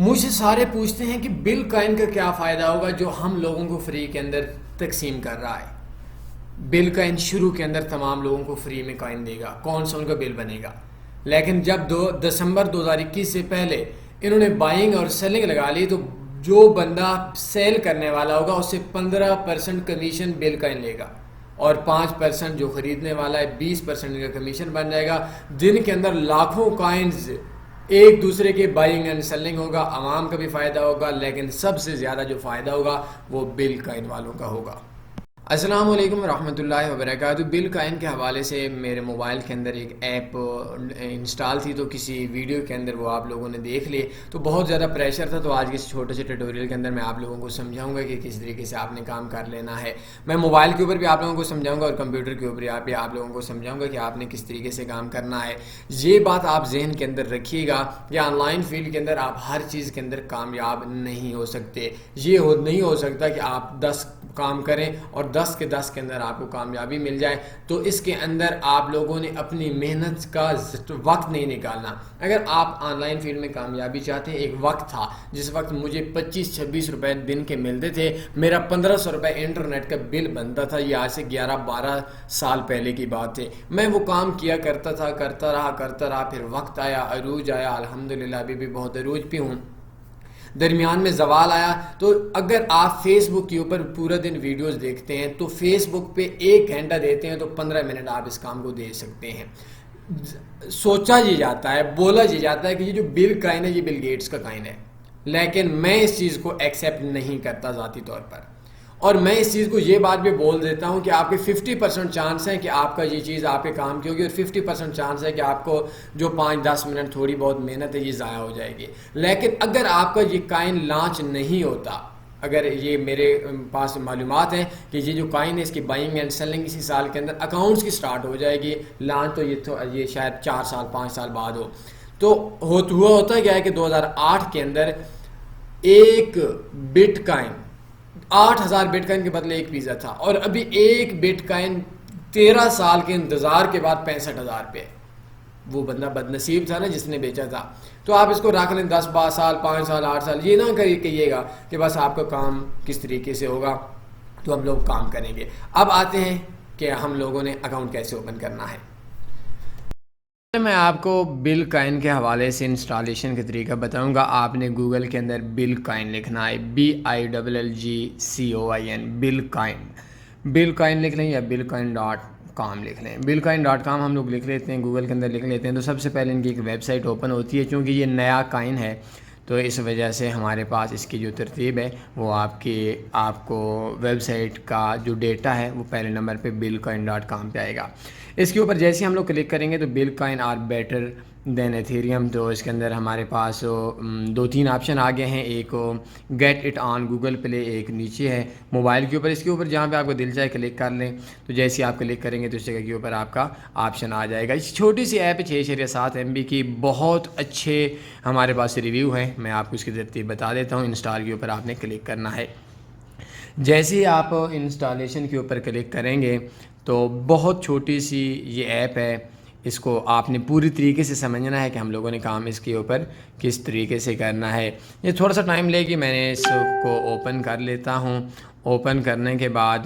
مجھ سے سارے پوچھتے ہیں کہ بل کائن کا کیا فائدہ ہوگا جو ہم لوگوں کو فری کے اندر تقسیم کر رہا ہے. بل کائن شروع کے اندر تمام لوگوں کو فری میں کائن دے گا, کون سا ان کا بل بنے گا. لیکن جب دسمبر 2021 سے پہلے انہوں نے بائنگ اور سیلنگ لگا لی تو جو بندہ سیل کرنے والا ہوگا اس سے 15% کمیشن بل کائن لے گا, اور 5% جو خریدنے والا ہے 20% کا کمیشن بن جائے گا. دن کے اندر لاکھوں کائنز ایک دوسرے کے بائنگ اینڈ سیلنگ ہوگا, عوام کا بھی فائدہ ہوگا, لیکن سب سے زیادہ جو فائدہ ہوگا وہ بل کائن والوں کا ہوگا. السلام علیکم ورحمۃ اللہ وبرکاتہ. بل کائن کے حوالے سے میرے موبائل کے اندر ایک ایپ انسٹال تھی, تو کسی ویڈیو کے اندر وہ آپ لوگوں نے دیکھ لی, تو بہت زیادہ پریشر تھا. تو آج کے اس چھوٹے سے ٹیوٹوریل کے اندر میں آپ لوگوں کو سمجھاؤں گا کہ کس طریقے سے آپ نے کام کر لینا ہے. میں موبائل کے اوپر بھی آپ لوگوں کو سمجھاؤں گا اور کمپیوٹر کے اوپر بھی آپ لوگوں کو سمجھاؤں گا کہ آپ نے کس طریقے سے کام کرنا ہے. یہ بات آپ ذہن کے اندر رکھیے گا کہ آن لائن فیلڈ کے اندر آپ ہر چیز کے اندر کامیاب نہیں ہو سکتے. یہ نہیں ہو سکتا کہ آپ 10 کام کریں اور 10 کے 10 کے اندر آپ کو کامیابی مل جائے. تو اس کے اندر آپ لوگوں نے اپنی محنت کا وقت نہیں نکالنا. اگر آپ آن لائن فیلڈ میں کامیابی چاہتے ہیں, ایک وقت تھا جس وقت مجھے 25-26 روپے دن کے ملتے تھے, میرا 1500 روپے انٹرنیٹ کا بل بنتا تھا. یہ آج سے 11-12 سال پہلے کی بات ہے. میں وہ کام کیا کرتا تھا, کرتا رہا. پھر وقت آیا, عروج آیا, الحمدللہ ابھی بھی بہت عروج پہ ہوں. درمیان میں زوال آیا. تو اگر آپ فیس بک کے اوپر پورا دن ویڈیوز دیکھتے ہیں تو فیس بک پہ 1 گھنٹہ دیتے ہیں تو 15 منٹ آپ اس کام کو دے سکتے ہیں. سوچا یہ جاتا ہے, بولا یہ جاتا ہے کہ یہ جو بل کائن ہے یہ بل گیٹس کا کائن ہے, لیکن میں اس چیز کو ایکسیپٹ نہیں کرتا ذاتی طور پر. اور میں اس چیز کو یہ بات بھی بول دیتا ہوں کہ آپ کے 50% چانس ہیں کہ آپ کا یہ چیز آپ کے کام کی ہوگی, اور 50% چانس ہے کہ آپ کو جو 5-10 منٹ تھوڑی بہت محنت ہے یہ ضائع ہو جائے گی. لیکن اگر آپ کا یہ کائن لانچ نہیں ہوتا, اگر یہ میرے پاس معلومات ہیں کہ یہ جو کائن ہے اس کی بائنگ اینڈ سیلنگ اسی سال کے اندر اکاؤنٹس کی سٹارٹ ہو جائے گی, لانچ تو یہ شاید 4 سال 5 سال بعد ہو. تو ہوتا کیا ہے کہ 2008 کے اندر ایک بٹ کائن 8000 بٹ کائن کے بدلے ایک پیزا تھا, اور ابھی ایک بٹ کائن 13 سال کے انتظار کے بعد 65,000 پہ. وہ بندہ بد نصیب تھا نا جس نے بیچا تھا. تو آپ اس کو رکھ لیں 10 سال 5 سال 8 سال, یہ نہ کہیے گا کہ بس آپ کا کام کس طریقے سے ہوگا. تو ہم لوگ کام کریں گے. اب آتے ہیں کہ ہم لوگوں نے اکاؤنٹ کیسے اوپن کرنا ہے. میں آپ کو بل کائن کے حوالے سے انسٹالیشن کا طریقہ بتاؤں گا. آپ نے گوگل کے اندر بل کائن لکھنا ہے, BILLGCOIN, بل کائن لکھ لیں یا bilcoin.com لکھ لیں. bilcoin.com ہم لوگ لکھ لیتے ہیں, گوگل کے اندر لکھ لیتے ہیں. تو سب سے پہلے ان کی ایک ویب سائٹ اوپن ہوتی ہے, چونکہ یہ نیا کائن ہے تو اس وجہ سے ہمارے پاس اس کی جو ترتیب ہے وہ آپ کو ویب سائٹ کا جو ڈیٹا ہے وہ پہلے نمبر پہ bilcoin.com پہ آئے گا. اس کے اوپر جیسے ہم لوگ کلک کریں گے تو بل کائن آر بیٹر دین ایتھیریم. تو اس کے اندر ہمارے پاس 2-3 آپشن آ گئے ہیں, ایک get it on Google Play, ایک نیچے ہے موبائل کے اوپر. اس کے اوپر جہاں پہ آپ کو دل چاہے کلک کر لیں. تو جیسے آپ کلک کریں گے تو اس جگہ کے اوپر آپ کا آپشن آ جائے گا. اس چھوٹی سی ایپ ہے 6.7 MB کی, بہت اچھے ہمارے پاس ریویو ہیں. میں آپ کو اس کی ترتیب بتا دیتا ہوں. انسٹال کے اوپر آپ نے کلک کرنا ہے. جیسے ہی آپ انسٹالیشن کے اوپر کلک کریں گے تو بہت چھوٹی سی یہ ایپ ہے, اس کو آپ نے پوری طریقے سے سمجھنا ہے کہ ہم لوگوں نے کام اس کے اوپر کس طریقے سے کرنا ہے. یہ تھوڑا سا ٹائم لے گی, میں نے اس کو اوپن کر لیتا ہوں. اوپن کرنے کے بعد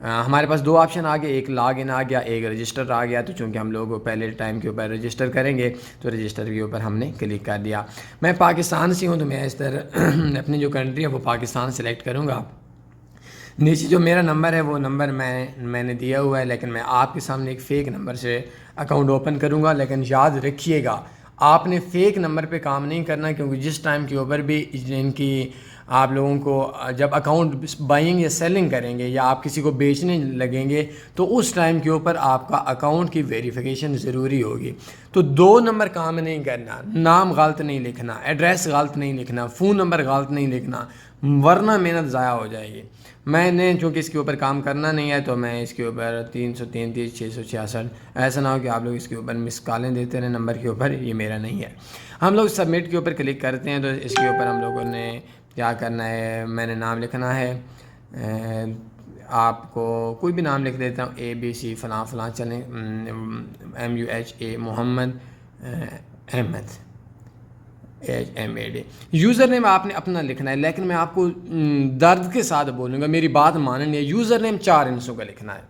ہمارے پاس 2 آپشن آ گئے, ایک لاگ ان آ گیا, ایک رجسٹر آ گیا. تو چونکہ ہم لوگ پہلے ٹائم کے اوپر رجسٹر کریں گے تو رجسٹر کے اوپر ہم نے کلک کر دیا. میں پاکستان سے ہوں تو میں اس طرح اپنی جو کنٹری ہے وہ پاکستان سلیکٹ کروں گا. نیچے جو میرا نمبر ہے وہ نمبر میں نے دیا ہوا ہے, لیکن میں آپ کے سامنے ایک فیک نمبر سے اکاؤنٹ اوپن کروں گا. لیکن یاد رکھیے گا آپ نے فیک نمبر پہ کام نہیں کرنا, کیونکہ جس ٹائم کے اوپر بھی ان کی آپ لوگوں کو جب اکاؤنٹ بائنگ یا سیلنگ کریں گے یا آپ کسی کو بیچنے لگیں گے تو اس ٹائم کے اوپر آپ کا اکاؤنٹ کی ویریفیکیشن ضروری ہوگی. تو 2 نمبر کام نہیں کرنا, نام غلط نہیں لکھنا, ایڈریس غلط نہیں لکھنا, فون نمبر غلط نہیں لکھنا, ورنہ محنت ضائع ہو جائے گی. میں نے چونکہ اس کے اوپر کام کرنا نہیں ہے تو میں اس کے اوپر 333 666, ایسا نہ ہو کہ آپ لوگ اس کے اوپر مس کالیں دیتے رہیں نمبر کے اوپر, یہ میرا نہیں ہے. ہم لوگ سبمٹ کے اوپر کلک کرتے ہیں تو اس کے اوپر ہم لوگوں نے کیا کرنا ہے, میں نے نام لکھنا ہے, آپ کو کوئی بھی نام لکھ دیتا ہوں, ABC فلاں فلاں چلیں, MUHA محمد احمد. HMAD. یوزر نیم آپ نے اپنا لکھنا ہے، لیکن میں آپ کو درد کے ساتھ بولوں گا، میری بات ماننی ہے، یوزر نیم 4 ہندسوں کا لکھنا ہے.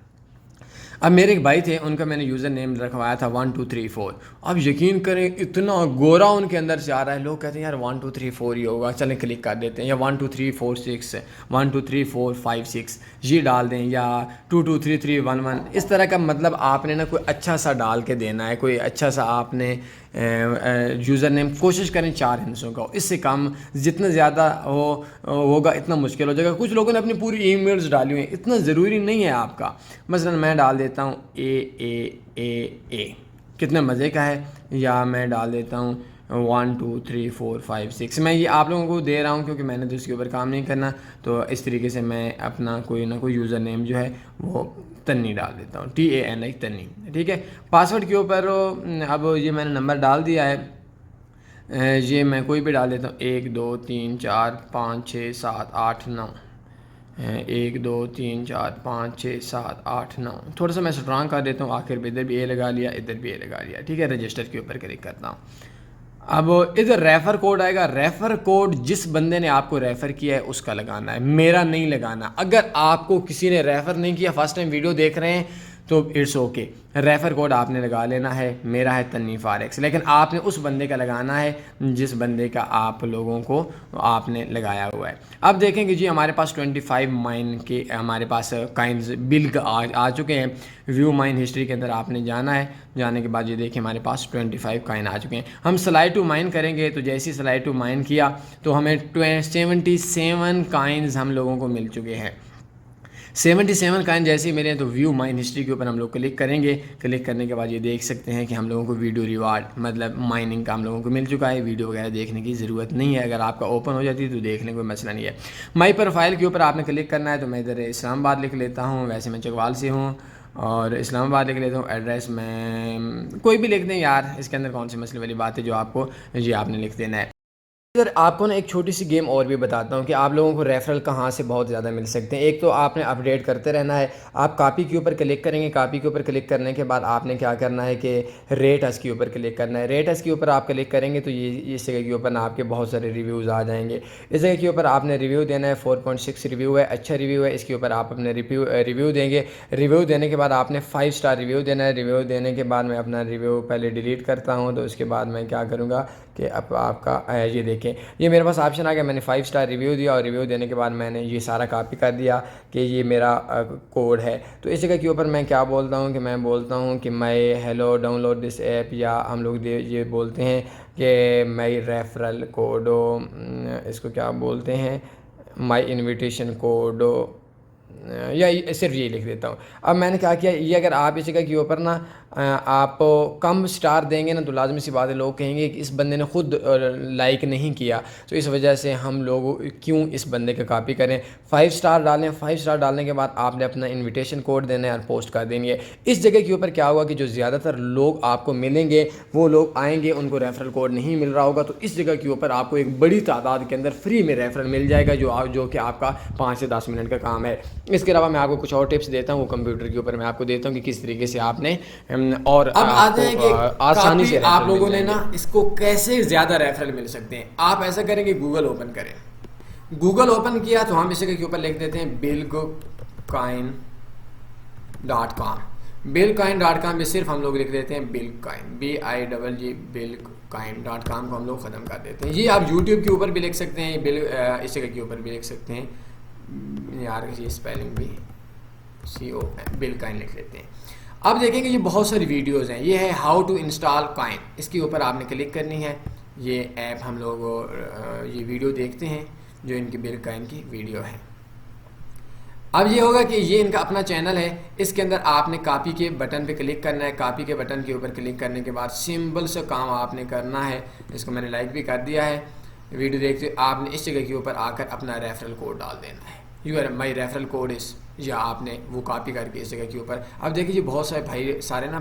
اب میرے ایک بھائی تھے، ان کا میں نے یوزر نیم رکھوایا تھا 1 2 3 4. اب یقین کریں اتنا گورا ان کے اندر سے آ رہا ہے، لوگ کہتے ہیں یار 1 2 3 4 ہی ہوگا، چلیں کلک کر دیتے ہیں، یا 1 2 3 4 6 1 2 3 4 5 6 یہ ڈال دیں، یا 2 2 3 3 1 1. اس طرح کا مطلب آپ نے نا کوئی اچھا سا ڈال کے دینا ہے، کوئی اچھا سا آپ نے یوزر نیم کوشش کریں 4 ہندسوں کا ہو. اس سے کم جتنا زیادہ ہوگا اتنا مشکل ہو جائے گا. کچھ لوگوں نے اپنی پوری ای میلز ڈالی ہوئی ہیں، اتنا ضروری نہیں ہے آپ کا. مثلا میں ڈال دیتا ہوں AAAA، کتنے مزے کا ہے. یا میں ڈال دیتا ہوں 1 2 3 4 5 6. میں یہ آپ لوگوں کو دے رہا ہوں کیونکہ میں نے تو اس کے اوپر کام نہیں کرنا، تو اس طریقے سے میں اپنا کوئی نہ کوئی یوزر نیم جو ہے وہ تنی ڈال دیتا ہوں، TANI تنی. ٹھیک ہے. پاسورڈ کے اوپر اب یہ میں نے نمبر ڈال دیا ہے، یہ میں کوئی بھی ڈال دیتا ہوں 1 2 3 4 5 6 7 8 9. 1 2 3 4 5 6 7 8 9. تھوڑا سا میں اسٹرانگ کر دیتا ہوں، آخر پہ ادھر بھی A لگا لیا، ادھر بھی A لگا لیا. ٹھیک ہے. رجسٹر کے اوپر کلک کرتا ہوں. اب ادھر ریفر کوڈ آئے گا. ریفر کوڈ جس بندے نے آپ کو ریفر کیا ہے اس کا لگانا ہے، میرا نہیں لگانا. اگر آپ کو کسی نے ریفر نہیں کیا، فرسٹ ٹائم ویڈیو دیکھ رہے ہیں، تو اٹس اوکے. ریفر کوڈ آپ نے لگا لینا ہے. میرا ہے تنی فارکس، لیکن آپ نے اس بندے کا لگانا ہے جس بندے کا آپ لوگوں کو آپ نے لگایا ہوا ہے. اب دیکھیں کہ جی ہمارے پاس 25 مائن کے ہمارے پاس کائنز بل آ چکے ہیں. ویو مائن ہسٹری کے اندر آپ نے جانا ہے. جانے کے بعد یہ دیکھیں ہمارے پاس 25 کائن آ چکے ہیں. ہم سلائی ٹو مائن کریں گے، تو جیسے ہی سلائی ٹو مائن کیا تو ہمیں 77 کائنز ہم لوگوں کو مل چکے ہیں. 77 کائن جیسے ہی ملے ہیں تو ویو مائن ہسٹری کے اوپر ہم لوگ کلک کریں گے. کلک کرنے کے بعد یہ دیکھ سکتے ہیں کہ ہم لوگوں کو ویڈیو ریوارڈ مطلب مائننگ کا ہم لوگوں کو مل چکا ہے. ویڈیو وغیرہ دیکھنے کی ضرورت نہیں ہے، اگر آپ کا اوپن ہو جاتی ہے تو دیکھ لیں، کوئی مسئلہ نہیں ہے. مائی پروفائل کے اوپر آپ نے کلک کرنا ہے، تو میں ادھر اسلام آباد لکھ لیتا ہوں. ویسے میں چکوال سے ہوں اور اسلام آباد لکھ لیتا ہوں. ایڈریس میں کوئی بھی لکھ دیں یار، اس کے اندر کون سی مسئلے والی بات ہے جو آپ کو یہ آپ نے لکھ دینا ہے. ادھر آپ کو نا ایک چھوٹی سی گیم اور بھی بتاتا ہوں کہ آپ لوگوں کو ریفرل کہاں سے بہت زیادہ مل سکتے ہیں. ایک تو آپ نے اپڈیٹ کرتے رہنا ہے. آپ کاپی کے اوپر کلک کریں گے. کاپی کے اوپر کلک کرنے کے بعد آپ نے کیا کرنا ہے کہ ریٹ اس کے اوپر کلک کرنا ہے. ریٹ اس کے اوپر آپ کلک کریں گے تو یہ اس جگہ کے اوپر نا آپ کے بہت سارے ریویوز آ جائیں گے. اس جگہ کے اوپر آپ نے ریویو دینا ہے. 4.6 ریویو ہے، اچھا ریویو ہے. اس کے اوپر آپ اپنے ریویو دیں گے. ریویو دینے کے بعد آپ نے 5 اسٹار ریویو دینا ہے. ریویو دینے کے بعد میں اپنا ریویو پہلے ڈیلیٹ کرتا ہوں، تو اس کے بعد میں کیا کروں گا کہ اب آپ کا یہ دیکھیں یہ میرے پاس آپشن آ گیا. میں نے 5 اسٹار ریویو دیا اور ریویو دینے کے بعد میں نے یہ سارا کاپی کر دیا کہ یہ میرا کوڈ ہے. تو اس جگہ کے اوپر میں کیا بولتا ہوں کہ میں بولتا ہوں کہ مائی ہیلو ڈاؤن لوڈ دس ایپ، یا ہم لوگ یہ بولتے ہیں کہ مائی ریفرل کوڈو، اس کو کیا بولتے ہیں، مائی انویٹیشن کوڈو، یا صرف یہ لکھ دیتا ہوں. اب میں نے کیا کیا، یہ اگر آپ اس جگہ کے اوپر نا آپ کم سٹار دیں گے نا تو لازمی سی بات ہے لوگ کہیں گے کہ اس بندے نے خود لائک نہیں کیا، تو اس وجہ سے ہم لوگ کیوں اس بندے کا کاپی کریں. 5 اسٹار ڈالیں. 5 اسٹار ڈالنے کے بعد آپ نے اپنا انویٹیشن کوڈ دینا ہے اور پوسٹ کر دیں گے. اس جگہ کے اوپر کیا ہوگا کہ جو زیادہ تر لوگ آپ کو ملیں گے وہ لوگ آئیں گے، ان کو ریفرل کوڈ نہیں مل رہا ہوگا، تو اس جگہ کے اوپر آپ کو ایک بڑی تعداد کے اندر فری میں ریفرل مل جائے گا، جو کہ آپ کا 5 سے 10 منٹ کا کام ہے. اس کے علاوہ میں آپ کو کچھ اور ٹپس دیتا ہوں، وہ کمپیوٹر کے اوپر میں آپ کو دیتا ہوں کہ کس طریقے سے آپ نے اور اب آتے ہیں کہ آسانی سے آپ لوگوں نے نا اس کو کیسے زیادہ ریفرل مل سکتے ہیں. آپ ایسا کریں کہ گوگل اوپن کریں. گوگل اوپن کیا تو ہم اس جگہ کے اوپر لکھ دیتے ہیں bilcoin.com. bilcoin.com پہ صرف ہم لوگ لکھ دیتے ہیں bilcoin BILG bilcoin.com کو ہم لوگ ختم کر دیتے ہیں. یہ آپ یوٹیوب کے اوپر بھی لکھ سکتے ہیں، اس جگہ کے اوپر بھی لکھ سکتے ہیں یار، یہ اسپیلنگ بھی bilcoin لکھ لیتے ہیں. اب دیکھیں کہ یہ بہت ساری ویڈیوز ہیں. یہ ہے ہاؤ ٹو انسٹال کائن، اس کے اوپر آپ نے کلک کرنی ہے. یہ ایپ ہم لوگ یہ ویڈیو دیکھتے ہیں جو ان کی bilcoin کی ویڈیو ہے. اب یہ ہوگا کہ یہ ان کا اپنا چینل ہے، اس کے اندر آپ نے کاپی کے بٹن پہ کلک کرنا ہے. کاپی کے بٹن کے اوپر کلک کرنے کے بعد سمپل سے کام آپ نے کرنا ہے. اس کو میں نے لائک بھی کر دیا ہے. ویڈیو دیکھتے آپ نے اس جگہ کے اوپر آ کر اپنا ریفرل کوڈ ڈال دینا ہے. مائی ریفرل کوڈ اس، یا آپ نے وہ کاپی کر کے اس جگہ کے اوپر. اب دیکھیے یہ بہت سارے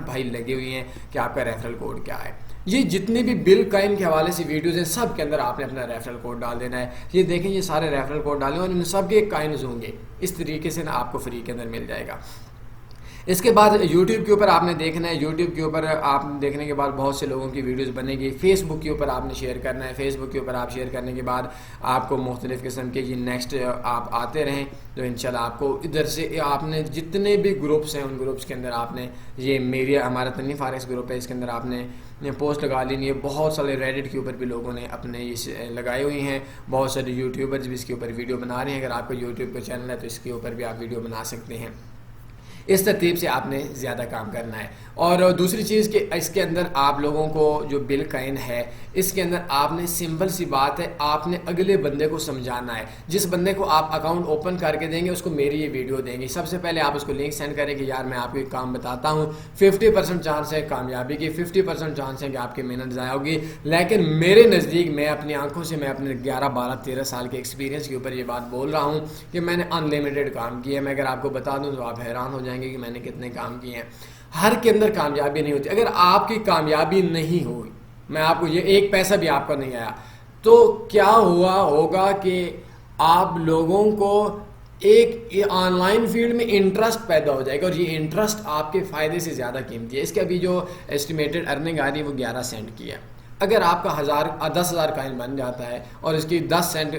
بھائی لگے ہوئے ہیں کہ آپ کا ریفرل کوڈ کیا ہے. یہ جتنے بھی bilcoin کے حوالے سے ویڈیوز ہیں سب کے اندر آپ نے اپنا ریفرل کوڈ ڈال دینا ہے. یہ دیکھیں یہ سارے ریفرل کوڈ ڈالیں اور ان سب کے کائنز ہوں گے. اس طریقے سے نا آپ کو فری کے اندر مل جائے گا. اس کے بعد یوٹیوب کے اوپر آپ نے دیکھنا ہے، یوٹیوب کے اوپر آپ دیکھنے کے بعد بہت سے لوگوں کی ویڈیوز بنے گی، فیس بک کے اوپر آپ نے شیئر کرنا ہے، فیس بک کے اوپر آپ شیئر کرنے کے بعد آپ کو مختلف قسم کے یہ نیکسٹ آپ آتے رہیں تو انشاءاللہ آپ کو ادھر سے آپ نے جتنے بھی گروپس ہیں ان گروپس کے اندر آپ نے یہ میری ہمارا تنویر فارکس گروپ ہے، اس کے اندر آپ نے پوسٹ لگا لینی ہے. بہت سارے ریڈٹ کے اوپر بھی لوگوں نے اپنے اس لگائے ہوئی ہیں، بہت سارے یوٹیوبرز بھی اس کے اوپر ویڈیو بنا رہے ہیں. اگر آپ کو یوٹیوب کا چینل ہے تو اس کے اوپر بھی آپ ویڈیو بنا سکتے ہیں. اس ترتیب سے آپ نے زیادہ کام کرنا ہے. اور دوسری چیز کہ اس کے اندر آپ لوگوں کو جو بل کائن ہے اس کے اندر آپ نے سمپل سی بات ہے، آپ نے اگلے بندے کو سمجھانا ہے. جس بندے کو آپ اکاؤنٹ اوپن کر کے دیں گے اس کو میری یہ ویڈیو دیں گے، سب سے پہلے آپ اس کو لنک سینڈ کریں کہ یار میں آپ کو ایک کام بتاتا ہوں، 50% چانس ہے کامیابی کی، 50% چانس ہے کہ آپ کی محنت ضائع ہوگی، لیکن میرے نزدیک میں اپنی آنکھوں سے میں اپنے 11 12 13 سال کے ایکسپیرینس کے اوپر یہ بات بول رہا ہوں کہ میں نے ان لمیٹڈ کام کیا ہے. میں اگر آپ کو بتا دوں تو آپ حیران ہو جائیں گے کہ میں نے کتنے کام کیے ہیں. ہر کے اندر کامیابی نہیں ہوتی. اگر آپ کی کامیابی نہیں ہوئی، میں آپ کو یہ ایک پیسہ بھی آپ کا نہیں آیا تو کیا ہوا ہوگا کہ آپ لوگوں کو ایک آن لائن فیلڈ میں انٹرسٹ پیدا ہو جائے گا، اور یہ انٹرسٹ آپ کے فائدے سے زیادہ قیمتی ہے. اس کا بھی جو اسٹیمیٹڈ ارننگ آ رہی ہے وہ 11 سینٹ کی ہے. اگر آپ کا 10,000 کائن بن جاتا ہے اور اس کی 10 سینٹ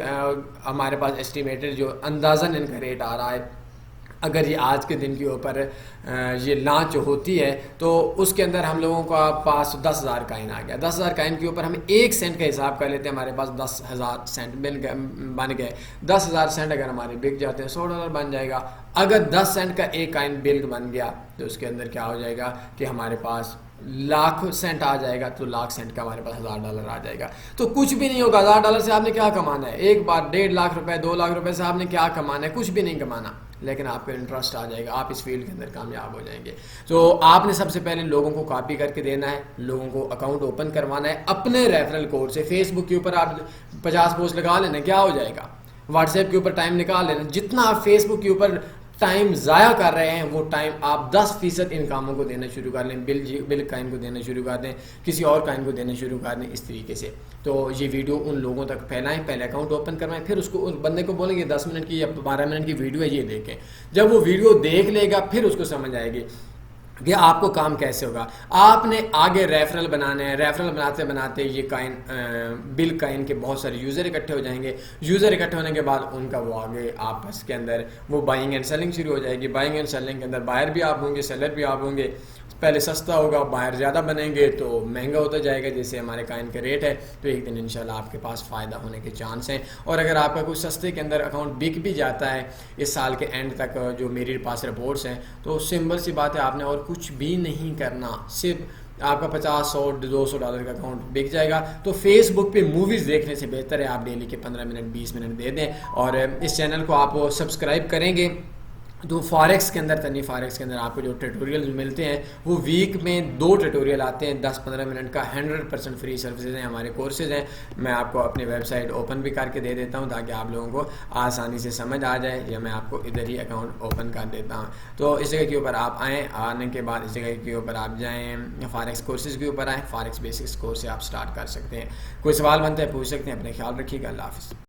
ہمارے پاس اسٹیمیٹڈ جو اندازاً ان کا ریٹ آ رہا ہے، اگر یہ آج کے دن کے اوپر یہ لانچ ہوتی ہے تو اس کے اندر ہم لوگوں کا پاس 10,000 کائن آ گیا. 10,000 کائن کے اوپر ہم 1 سینٹ کا حساب کر لیتے ہیں، ہمارے پاس 10,000 سینٹ بن گئے. 10,000 سینٹ اگر ہمارے بک جاتے ہیں $100 بن جائے گا. اگر 10 سینٹ کا ایک کائن بل بن گیا تو اس کے اندر کیا ہو جائے گا کہ ہمارے پاس لاکھ سینٹ آ جائے گا. تو لاکھ سینٹ کا ہمارے پاس $1,000 آ جائے گا. تو کچھ بھی نہیں ہوگا. $1,000 سے آپ نے کیا کمانا ہے؟ ایک بار 1.5 لاکھ روپے 2 لاکھ روپے سے آپ نے کیا کمانا ہے؟ کچھ بھی نہیں کمانا، لیکن آپ کو انٹرسٹ آ جائے گا، آپ اس فیلڈ کے اندر کامیاب ہو جائیں گے. تو آپ نے سب سے پہلے لوگوں کو کاپی کر کے دینا ہے، لوگوں کو اکاؤنٹ اوپن کروانا ہے اپنے ریفرل کوڈ سے. فیس بک کے اوپر آپ 50 پوسٹ لگا لینا، کیا ہو جائے گا؟ واٹس ایپ کے اوپر ٹائم نکال لینا. جتنا آپ فیس بک کے اوپر ٹائم ضائع کر رہے ہیں وہ ٹائم آپ 10% ان کاموں کو دینا شروع کر لیں. بل کائن کو دینا شروع کر دیں، کسی اور کائن کو دینا شروع کر دیں. اس طریقے سے تو یہ ویڈیو ان لوگوں تک پھیلائیں. پہلے اکاؤنٹ اوپن کروائیں، پھر اس کو اس بندے کو بولیں گے 10 منٹ کی یا 12 منٹ کی ویڈیو ہے یہ دیکھیں. جب وہ ویڈیو دیکھ لے گا پھر اس کو سمجھ آئے گی کہ آپ کو کام کیسے ہوگا. آپ نے آگے ریفرل بنانے ہیں. ریفرل بناتے بناتے یہ کائن بل کائن کے بہت سارے یوزر اکٹھے ہو جائیں گے. یوزر اکٹھے ہونے کے بعد ان کا وہ آگے آپس کے اندر وہ بائنگ اینڈ سیلنگ شروع ہو جائے گی. بائنگ اینڈ سیلنگ کے اندر بائر بھی آپ ہوں گے، سیلر بھی آپ ہوں گے. پہلے سستا ہوگا، بائر زیادہ بنیں گے تو مہنگا ہوتا جائے گا. جیسے ہمارے کائن کا ریٹ ہے تو ایک دن انشاءاللہ آپ کے پاس فائدہ ہونے کے چانس ہیں. اور اگر آپ کا کوئی سستے کے اندر اکاؤنٹ بک بھی جاتا ہے اس سال کے اینڈ تک، جو میرے پاس رپورٹس ہیں، تو سمپل سی بات ہے آپ نے اور کچھ بھی نہیں کرنا، صرف آپ کا $50 $100 $200 کا اکاؤنٹ بک جائے گا. تو فیس بک پہ موویز دیکھنے سے بہتر ہے آپ ڈیلی کے 15 منٹ 20 منٹ دے دیں. اور اس چینل کو آپ سبسکرائب کریں گے تو فارکس کے اندر تنویر فارکس کے اندر آپ کو جو ٹیٹوریل ملتے ہیں وہ ویک میں 2 ٹیٹوریل آتے ہیں 10-15 منٹ کا. 100% فری سروسز ہیں، ہمارے کورسز ہیں. میں آپ کو اپنی ویب سائٹ اوپن بھی کر کے دے دیتا ہوں تاکہ آپ لوگوں کو آسانی سے سمجھ آ جائے، یا میں آپ کو ادھر ہی اکاؤنٹ اوپن کر دیتا ہوں. تو اس جگہ کے اوپر آپ آئیں، آنے کے بعد اس جگہ کے اوپر آپ جائیں فارکس کورسز کے اوپر آئیں. فارکس بیسکس کورس سے آپ سٹارٹ کر سکتے ہیں. کوئی سوال بنتا ہے پوچھ سکتے ہیں. اپنے خیال رکھیے گا. اللہ حافظ.